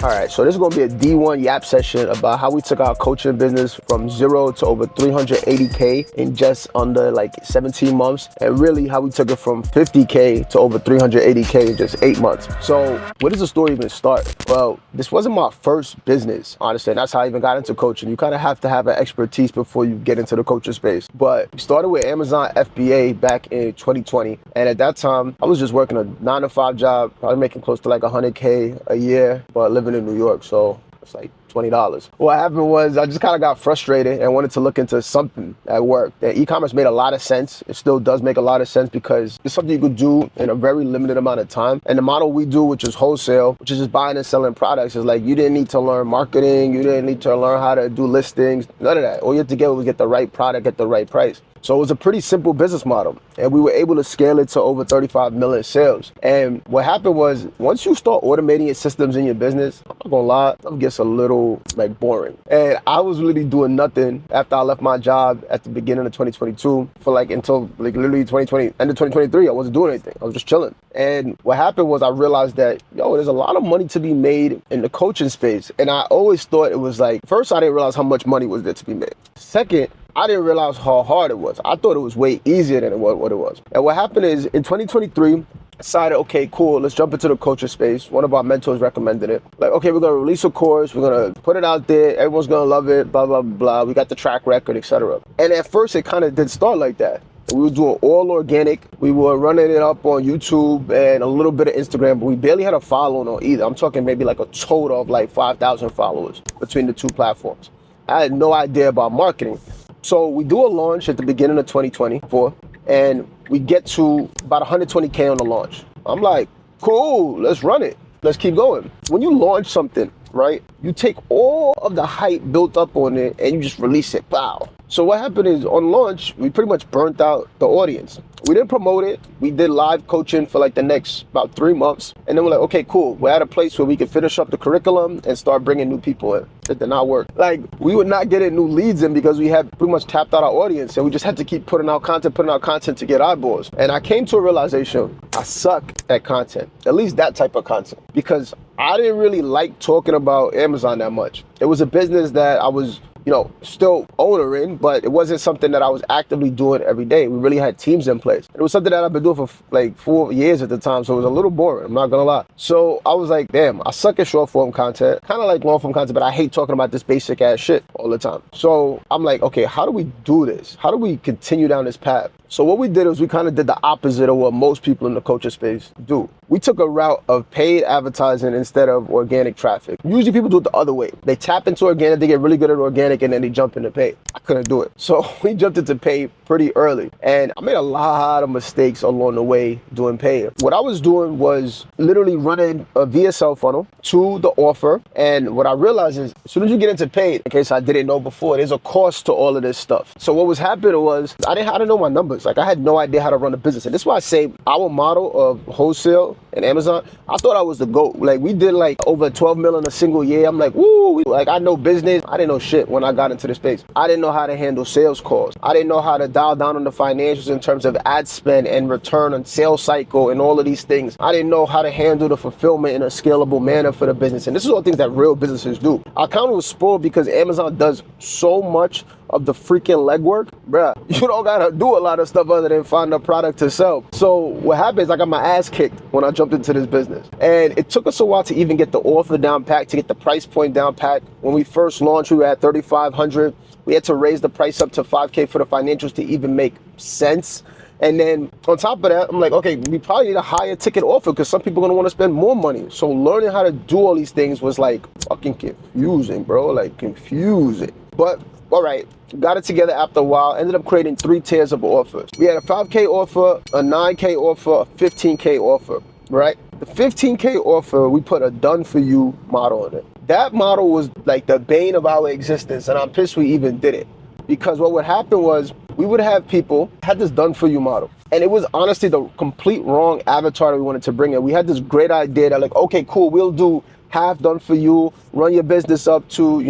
All right, so this is gonna be a D1 Yap session about how we took our coaching business from 0 to over 380K in just under like 17 months, and really how we took it from 50K to over 380K in just 8 months. So where does the story even start? Well, this wasn't my first business, honestly, and that's how I even got into coaching. You kind of have to have an expertise before you get into the coaching space. But we started with Amazon FBA back in 2020, and at that time, I was just working a 9-to-5 job, probably making close to like 100K a year, but living in New York, so it's like $20. What happened was I just kind of got frustrated and wanted to look into something at work. And e-commerce made a lot of sense. It still does make a lot of sense because it's something you could do in a very limited amount of time. And the model we do, which is wholesale, which is just buying and selling products, is like you didn't need to learn marketing, you didn't need to learn how to do listings, none of that. All you had to get was get the right product at the right price. So it was a pretty simple business model, and we were able to scale it to over 35 million sales. And what happened was, once you start automating your systems in your business, I'm not gonna lie, it gets a little like boring. And I was really doing nothing after I left my job at the beginning of 2022 for like until like literally 2020, end of 2023, I wasn't doing anything. I was just chilling. And what happened was I realized that, there's a lot of money to be made in the coaching space. And I always thought it was like, first, I didn't realize how much money was there to be made. Second, I didn't realize how hard it was. I thought it was way easier than what it was. And what happened is in 2023, I decided, okay, cool, let's jump into the coaching space. One of our mentors recommended it. Like, okay, we're gonna release a course, we're gonna put it out there, everyone's gonna love it, blah, blah, blah. We got the track record, etc. And at first it kind of did start like that. We were doing all organic. We were running it up on YouTube and a little bit of Instagram, but we barely had a following on either. I'm talking maybe like a total of like 5,000 followers between the two platforms. I had no idea about marketing. So we do a launch at the beginning of 2024, and we get to about 120K on the launch. I'm like, cool, let's run it. Let's keep going. When you launch something, right, you take all of the hype built up on it and you just release it, pow. So what happened is on launch, we pretty much burnt out the audience. We didn't promote it. We did live coaching for like the next about 3 months. And then we're like, okay, cool. We're at a place where we can finish up the curriculum and start bringing new people in. It did not work. Like, we were not getting new leads in because we had pretty much tapped out our audience, and we just had to keep putting out content to get eyeballs. And I came to a realization, I suck at content, at least that type of content, because I didn't really like talking about Amazon that much. It was a business that I was still owner in, but it wasn't something that I was actively doing every day. We really had teams in place. It was something that I've been doing for like 4 years at the time, so it was a little boring, I'm not gonna lie. So I was like, damn, I suck at short form content, kind of like long form content, but I hate talking about this basic ass shit all the time. So I'm like, okay, how do we do this? How do we continue down this path? So what we did was we kind of did the opposite of what most people in the coaching space do. We took a route of paid advertising instead of organic traffic. Usually people do it the other way. They tap into organic, they get really good at organic, and then they jump into paid. I couldn't do it. So we jumped into paid pretty early. And I made a lot of mistakes along the way doing paid. What I was doing was literally running a VSL funnel to the offer. And what I realized is as soon as you get into paid, in case I didn't know before, there's a cost to all of this stuff. So what was happening was I didn't know my numbers. Like, I had no idea how to run a business. And this is why I say our model of wholesale and Amazon, I thought I was the GOAT. Like, we did like over 12 million a single year. I'm like, woo, like I know business. I didn't know shit when I got into the space. I didn't know how to handle sales calls. I didn't know how to dial down on the financials in terms of ad spend and return on sales cycle and all of these things. I didn't know how to handle the fulfillment in a scalable manner for the business. And this is all things that real businesses do. I kind of was spoiled because Amazon does so much of the freaking legwork. Bruh, you don't gotta do a lot of stuff other than find a product to sell. So what happened is I got my ass kicked when I jumped into this business. And it took us a while to even get the offer down pat, to get the price point down pat. When we first launched, we were at 3,500. We had to raise the price up to 5K for the financials to even make sense. And then on top of that, I'm like, okay, we probably need a higher ticket offer because some people are gonna wanna spend more money. So learning how to do all these things was like fucking confusing, bro, like confusing. But all right, got it together after a while, ended up creating 3 tiers of offers. We had a 5K offer, a 9K offer, a 15K offer, right? The 15K offer, we put a done for you model on it. That model was like the bane of our existence, and I'm pissed we even did it. Because what would happen was we would have people had this done for you model. And it was honestly the complete wrong avatar that we wanted to bring in. We had this great idea that like, okay, cool, we'll do half done for you, run your business up to,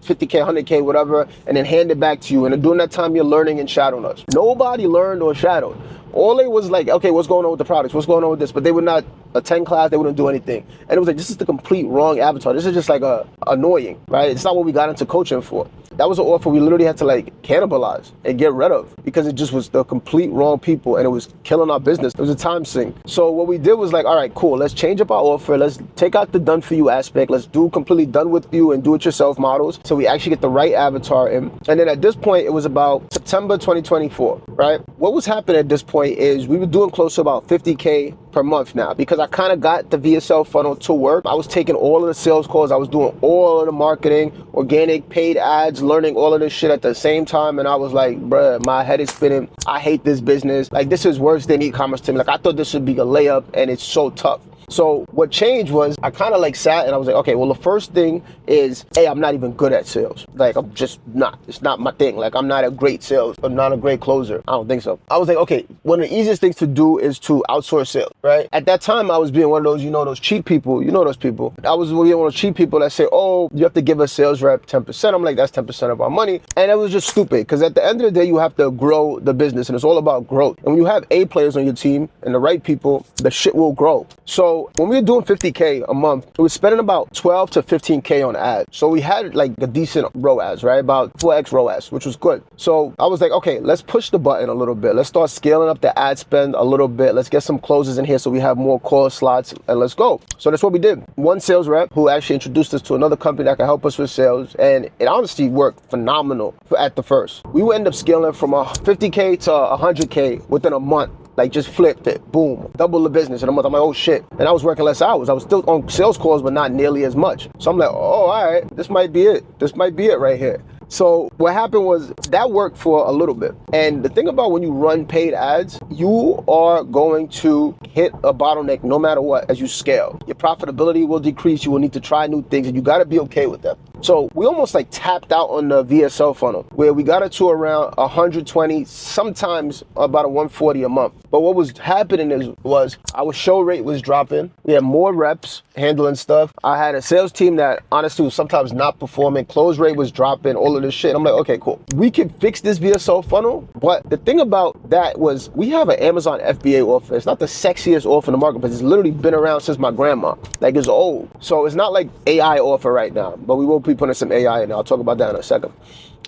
50K, 100K, whatever, and then hand it back to you. And during that time, you're learning and shadowing us. Nobody learned or shadowed. All they was like, okay, what's going on with the products? What's going on with this? But they would not attend class. They wouldn't do anything. And it was like, this is the complete wrong avatar. This is just like annoying, right? It's not what we got into coaching for. That was an offer we literally had to like cannibalize and get rid of because it just was the complete wrong people and it was killing our business. It was a time sink. So what we did was like, all right, cool. Let's change up our offer. Let's take out the done for you aspect. Let's do completely done with you and do it yourself models. So we actually get the right avatar in. And then at this point, it was about September 2024, right? What was happening at this point is we were doing close to about 50K per month now because I kind of got the VSL funnel to work. I was taking all of the sales calls. I was doing all of the marketing, organic, paid ads, learning all of this shit at the same time. And I was like, bruh, my head is spinning. I hate this business. Like, this is worse than e-commerce to me. Like, I thought this would be a layup and it's so tough. So what changed was I kind of like sat and I was like, okay, well, the first thing is, hey, I'm not even good at sales. Like, I'm just not. It's not my thing. Like, I'm not a great sales. I'm not a great closer. I don't think so. I was like, okay, one of the easiest things to do is to outsource sales, right? At that time, I was being one of those, those cheap people. You know those people. I was being one of those cheap people that say, oh, you have to give a sales rep 10%. I'm like, that's 10% of our money. And it was just stupid because at the end of the day, you have to grow the business and it's all about growth. And when you have A players on your team and the right people, the shit will grow. So when we were doing 50K a month, we were spending about 12 to 15K on ads. So we had like a decent ROAS, right? About 4x ROAS, which was good. So I was like, okay, let's push the button a little bit. Let's start scaling up the ad spend a little bit. Let's get some closes in here so we have more call slots and let's go. So that's what we did. One sales rep who actually introduced us to another company that could help us with sales. And it honestly worked phenomenal at the first. We would end up scaling from a 50K to 100K within a month. Like, just flipped it, boom, double the business in a month. I'm like, oh shit. And I was working less hours. I was still on sales calls, but not nearly as much. So I'm like, oh, all right, this might be it. This might be it right here. So what happened was that worked for a little bit. And the thing about when you run paid ads, you are going to hit a bottleneck no matter what as you scale. Your profitability will decrease. You will need to try new things and you got to be okay with that. So we almost like tapped out on the VSL funnel where we got it to around 120, sometimes about a 140 a month. But what was happening was our show rate was dropping. We had more reps handling stuff. I had a sales team that honestly was sometimes not performing. Close rate was dropping, all of this shit. I'm like, okay, cool. We can fix this VSL funnel. But the thing about that was we have an Amazon FBA offer. It's not the sexiest offer in the market, but it's literally been around since my grandma. Like, it's old. So it's not like AI offer right now, but we will be putting some AI in there. I'll talk about that in a second.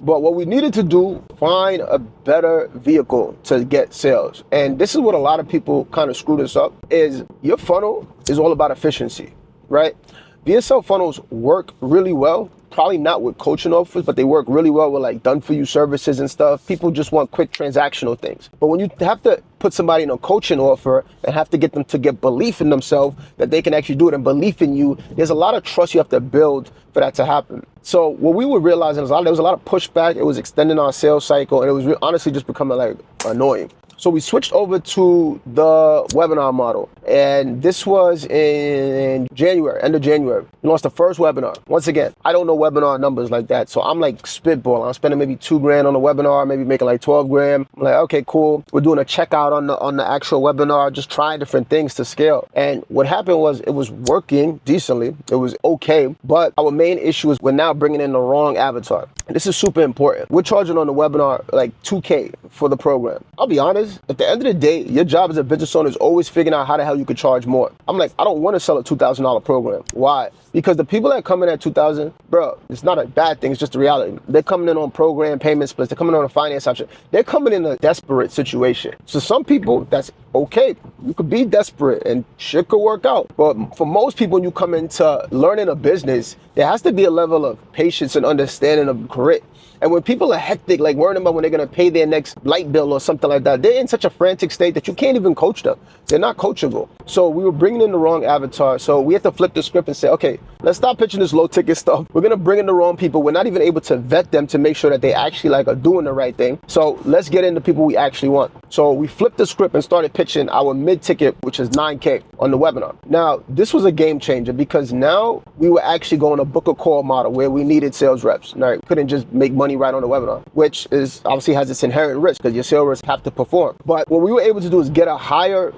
But what we needed to do, find a better vehicle to get sales. And this is what a lot of people kind of screw this up, is your funnel is all about efficiency, right? VSL funnels work really well, probably not with coaching offers, but they work really well with like done for you services and stuff. People just want quick transactional things. But when you have to put somebody in a coaching offer and have to get them to get belief in themselves that they can actually do it and belief in you, there's a lot of trust you have to build for that to happen. So what we were realizing is there was a lot of pushback. It was extending our sales cycle and it was honestly just becoming like annoying. So we switched over to the webinar model. And this was in January, end of January. We launched the first webinar. Once again, I don't know webinar numbers like that. So I'm like spitballing. I'm spending maybe $2,000 on the webinar, maybe making like 12 grand. I'm like, okay, cool. We're doing a checkout on the actual webinar, just trying different things to scale. And what happened was it was working decently. It was okay. But our main issue is we're now bringing in the wrong avatar. And this is super important. We're charging on the webinar like $2,000 for the program. I'll be honest, at the end of the day, your job as a business owner is always figuring out how the hell you could charge more. I'm like, I don't want to sell a $2,000 program. Why? Because the people that come in at $2,000, bro, it's not a bad thing. It's just the reality. They're coming in on program payment splits. They're coming on a finance option. They're coming in a desperate situation. So some people, that's okay. You could be desperate and shit could work out. But for most people, when you come into learning a business, there has to be a level of patience and understanding of grit. And when people are hectic, like worrying about when they're going to pay their next light bill or something like that, they're in such a frantic state that you can't even coach them. They're not coachable. So we were bringing in the wrong avatar. So we had to flip the script and say, okay, let's stop pitching this low ticket stuff. We're going to bring in the wrong people. We're not even able to vet them to make sure that they actually like are doing the right thing. So let's get into people we actually want. So we flipped the script and started pitching pitching our mid-ticket, which is 9K on the webinar. Now, this was a game changer because now we were actually going to book a call model where we needed sales reps. Now, couldn't just make money right on the webinar, which is obviously has its inherent risk because your sales reps have to perform. But what we were able to do is get a higher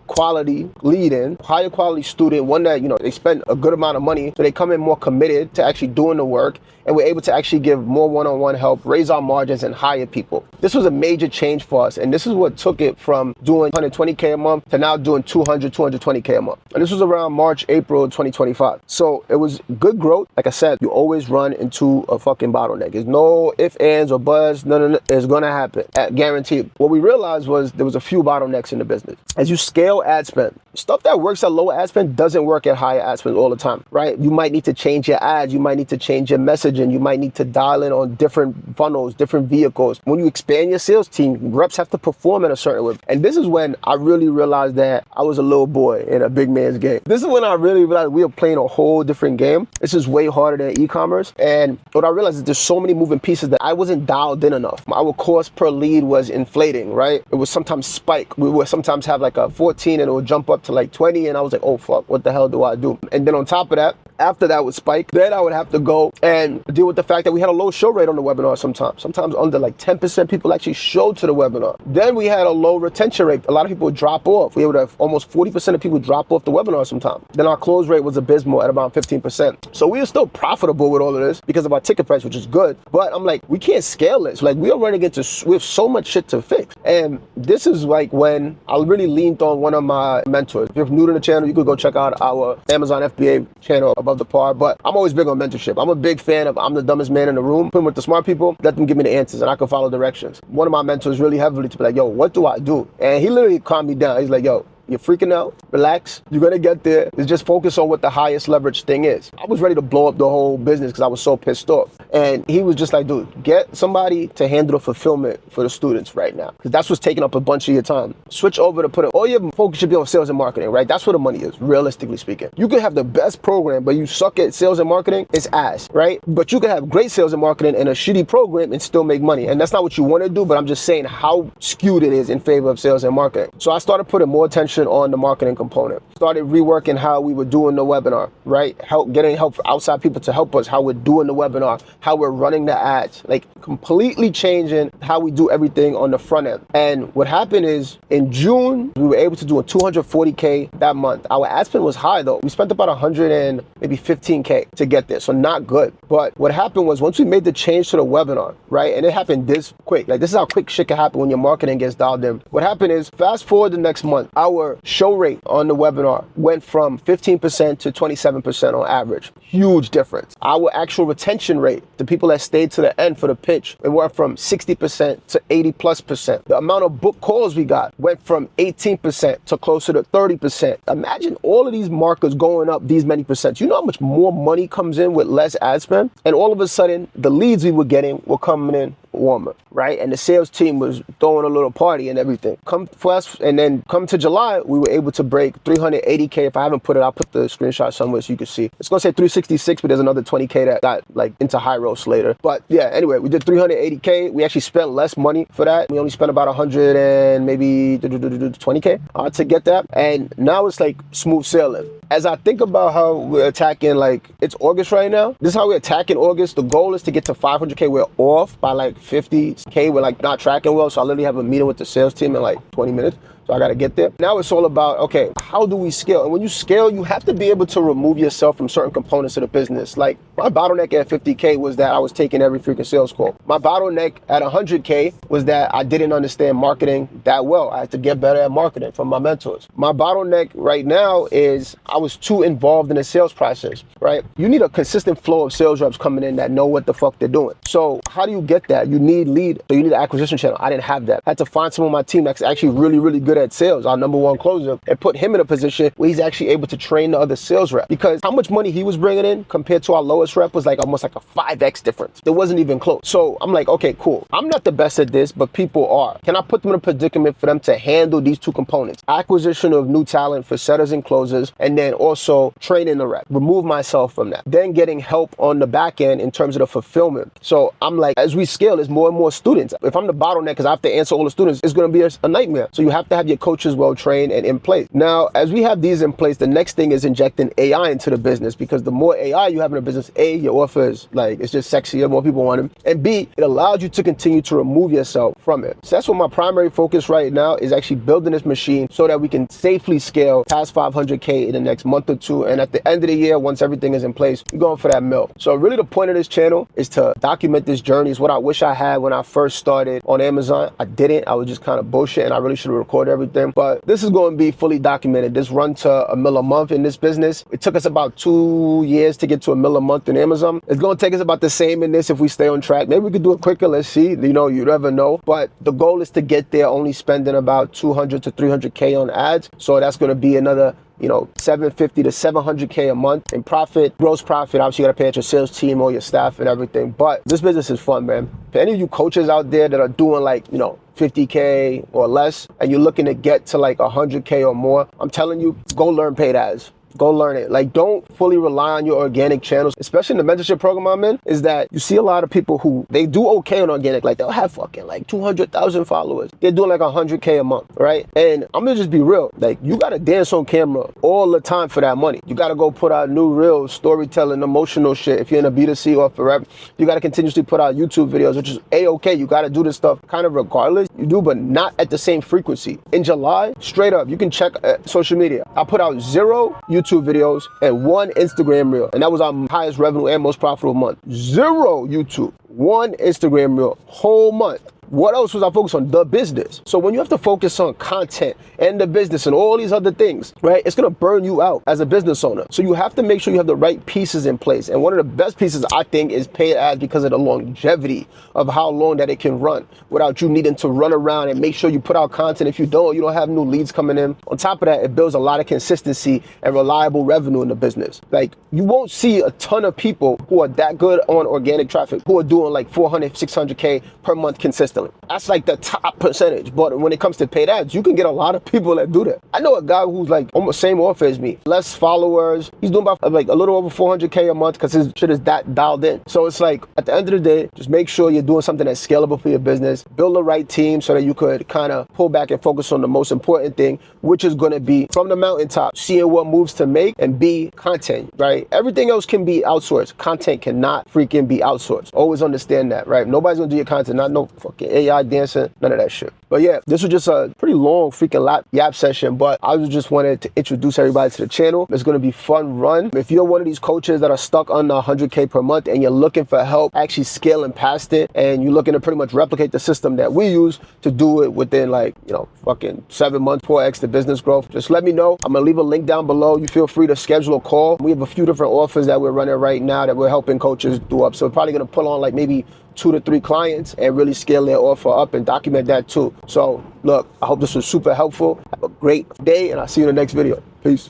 quality lead in, higher quality student, one that, they spend a good amount of money, so they come in more committed to actually doing the work, and we're able to actually give more one-on-one help, raise our margins, and hire people. This was a major change for us, and this is what took it from doing 120K a month to now doing 220K a month. And this was around March, April 2025. So it was good growth. Like I said, you always run into a fucking bottleneck. There's no ifs, ands, or buts. No. It's gonna happen. Guaranteed. What we realized was there was a few bottlenecks in the business. As you scale ad spend, stuff that works at lower ad spend doesn't work at higher ad spend all the time, right? You might need to change your ads. You might need to change your messaging. You might need to dial in on different funnels, different vehicles. When you expand your sales team, reps have to perform in a certain way. And this is when I really realized that I was a little boy in a big man's game. This is when I really realized we were playing a whole different game. This is way harder than e-commerce. And what I realized is there's so many moving pieces that I wasn't dialed in enough. Our cost per lead was inflating, right? It would sometimes spike. We would sometimes have a 14 and it would jump up to 20. And I was like, oh fuck, what the hell do I do? And then on top of that, after that would spike, then I would have to go and deal with the fact that we had a low show rate on the webinar sometimes. Sometimes under 10% people actually showed to the webinar. Then we had a low retention rate. A lot of people would drop off. We would have almost 40% of people drop off the webinar sometimes. Then our close rate was abysmal at about 15%. So we were still profitable with all of this because of our ticket price, which is good. But I'm like, we can't scale this. We are running we have so much shit to fix. And this is when I really leaned on one of my mentors. If you're new to the channel, you could go check out our Amazon FBA channel, Above the Par. But I'm always big on mentorship. I'm a big fan of I'm the dumbest man in the room. Put with the smart people, let them give me the answers and I can follow directions. One of my mentors really heavily to be like, yo, what do I do? And he literally calmed me down. He's like, yo, you're freaking out. Relax. You're going to get there. It's just focus on what the highest leverage thing is. I was ready to blow up the whole business because I was so pissed off. And he was just like, dude, get somebody to handle the fulfillment for the students right now. Because that's what's taking up a bunch of your time. Switch over to put it, all your focus should be on sales and marketing, right? That's where the money is, realistically speaking. You can have the best program, but you suck at sales and marketing, it's ass, right? But you can have great sales and marketing and a shitty program and still make money. And that's not what you want to do, but I'm just saying how skewed it is in favor of sales and marketing. So I started putting more attention on the marketing component. Started reworking how we were doing the webinar, right? Getting help from outside people to help us, how we're doing the webinar, how we're running the ads, completely changing how we do everything on the front end. And what happened is in June, we were able to do a 240K that month. Our ad spend was high though. We spent about 100 and maybe 15K to get there. So not good. But what happened was once we made the change to the webinar, right? And it happened this quick. This is how quick shit can happen when your marketing gets dialed in. What happened is fast forward the next month, our show rate on the webinar went from 15% to 27% on average. Huge difference. Our actual retention rate, the people that stayed to the end for the pitch, it went from 60% to 80+%. The amount of book calls we got went from 18% to closer to 30%. Imagine all of these markers going up these many percents. You know how much more money comes in with less ad spend? And all of a sudden, the leads we were getting were coming in warmer, right? And the sales team was throwing a little party and everything. Come to July, we were able to break 380K. If I haven't put it, I'll put the screenshot somewhere so you can see. It's gonna say 366, but there's another 20K that got into high roast later. But yeah, anyway, we did 380K. We actually spent less money for that. We only spent about 100 and maybe 20K to get that. And now it's smooth sailing. As I think about how we're attacking, it's August right now. This is how we're attacking August. The goal is to get to 500K. We're off by 50K. We're not tracking well. So I literally have a meeting with the sales team in 20 minutes. So I got to get there. Now it's all about, okay, how do we scale? And when you scale, you have to be able to remove yourself from certain components of the business. My bottleneck at 50K was that I was taking every freaking sales call. My bottleneck at 100K was that I didn't understand marketing that well. I had to get better at marketing from my mentors. My bottleneck right now is I was too involved in the sales process, right? You need a consistent flow of sales reps coming in that know what the fuck they're doing. So how do you get that? You need lead. So you need an acquisition channel. I didn't have that. I had to find someone on my team that's actually really, really good at sales, our number one closer, and put him in a position where he's actually able to train the other sales rep. Because how much money he was bringing in compared to our lowest rep was almost a 5x difference. It wasn't even close. So I'm like, okay, cool. I'm not the best at this, but people are. Can I put them in a predicament for them to handle these two components? Acquisition of new talent for setters and closers, and then also training the rep. Remove myself from that. Then getting help on the back end in terms of the fulfillment. So I'm like, as we scale, there's more and more students. If I'm the bottleneck because I have to answer all the students, it's going to be a nightmare. So you have to have have your coaches well trained and in place. Now, as we have these in place, the next thing is injecting AI into the business, because the more AI you have in a business, A, your offer is like, it's just sexier, more people want them, and B, it allows you to continue to remove yourself from it. So that's what my primary focus right now is, actually building this machine so that we can safely scale past 500K in the next month or two. And at the end of the year, once everything is in place, we're going for that mill. So really the point of this channel is to document this journey. It's what I wish I had when I first started on Amazon. I didn't. I was just kind of bullshit, and I really should have recorded everything. But this is going to be fully documented. This run to $1 million a month in this business. It took us about 2 years to get to $1 million a month in Amazon. It's going to take us about the same in this if we stay on track. Maybe we could do it quicker. Let's see. You know, you never know. But the goal is to get there only spending about 200 to 300K on ads. So that's going to be another, you know, 750 to 700K a month in profit, gross profit. Obviously, you got to pay at your sales team or your staff and everything. But this business is fun, man. For any of you coaches out there that are doing like, you know, 50K or less, and you're looking to get to like 100K or more, I'm telling you, go learn paid ads. Go learn it. Like, don't fully rely on your organic channels, especially in the mentorship program I'm in, is that you see a lot of people who, they do okay on organic. Like, they'll have fucking like 200,000 followers. They're doing like 100K a month, right? And I'm gonna just be real. Like, you gotta dance on camera all the time for that money. You gotta go put out new reels, storytelling, emotional shit. If you're in a B2C or forever, you gotta continuously put out YouTube videos, which is A-okay. You gotta do this stuff kind of regardless. You do, but not at the same frequency. In July, straight up, you can check social media. I put out 0 YouTube videos and 1 Instagram reel, and that was our highest revenue and most profitable month. 0 YouTube, 1 Instagram reel, whole month. What else was I focused on? The business. So when you have to focus on content and the business and all these other things, right, it's gonna burn you out as a business owner. So you have to make sure you have the right pieces in place. And one of the best pieces, I think, is paid ads, because of the longevity of how long that it can run without you needing to run around and make sure you put out content. If you don't have new leads coming in. On top of that, it builds a lot of consistency and reliable revenue in the business. Like, you won't see a ton of people who are that good on organic traffic who are doing like 400, 600K per month consistently. That's like the top percentage. But when it comes to paid ads, you can get a lot of people that do that. I know a guy who's like almost same offer as me, less followers. He's doing about like a little over 400K a month because his shit is that dialed in. So it's like, at the end of the day, just make sure you're doing something that's scalable for your business. Build the right team so that you could kind of pull back and focus on the most important thing, which is going to be from the mountaintop, seeing what moves to make, and B, content, right? Everything else can be outsourced. Content cannot freaking be outsourced. Always understand that, right? Nobody's gonna do your content, not no fucking AI dancing, none of that shit. But yeah, this was just a pretty long freaking yap session, but I just wanted to introduce everybody to the channel. It's gonna be fun run. If you're one of these coaches that are stuck under 100K per month and you're looking for help actually scaling past it, and you're looking to pretty much replicate the system that we use to do it within like, you know, fucking 7 months, 4x the business growth, just let me know. I'm gonna leave a link down below. You feel free to schedule a call. We have a few different offers that we're running right now that we're helping coaches do up. So we're probably gonna pull on like maybe 2 to 3 clients and really scale their offer up and document that too. So look, I hope this was super helpful. Have a great day, and I'll see you in the next video. Peace.